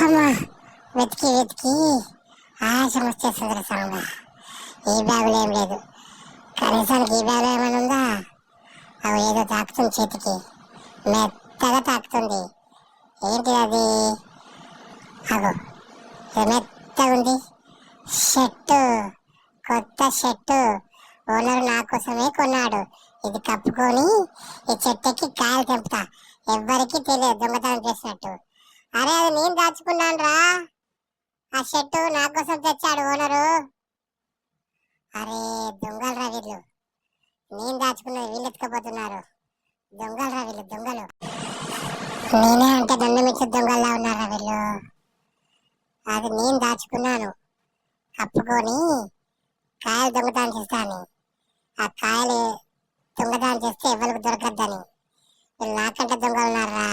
అమ్మా, వెతికి వెతికి ఆయాసం వచ్చేస్తుంది సాంబ. ఈ బ్యాగులో ఏం లేదు, కనీసానికి ఈ బ్యాగులో ఏమైనా ఉందా? అవి ఏదో తాకుతుంది చేతికి, మెత్తగా తాకుతుంది. ఏంటి అది? అగో, మెత్తగా ఉంది. షర్టు, కొత్త షర్టు. ఓనర్ నా కోసమే కొన్నాడు. ఇది కప్పుకొని ఈ చెట్టుకి కాయలు తెంపుతా, ఎవ్వరికి తెలియదు దొంగతనం చేసినట్టు. అరే, అది నేను దాచుకున్నాను రా. ఆ షర్టు నా కోసం తెచ్చాడు ఓనరు. అరే, దొంగలరా వీళ్ళు. నేను దాచుకున్నది వీళ్ళు ఎత్తుకపోతున్నారు. దొంగలరా వీళ్ళు, దొంగలు. నేనే అంటే దండమిచ్చే దొంగల్లా ఉన్నారా వీళ్ళు. అది నేను దాచుకున్నాను, కప్పుకొని కాయలు దొంగతనం చేస్తాను. ఆ కాయలు దొంగతనం చేస్తే ఎవరికి దొరకద్దని. వీళ్ళు నాకంటే దొంగలు ఉన్నారా.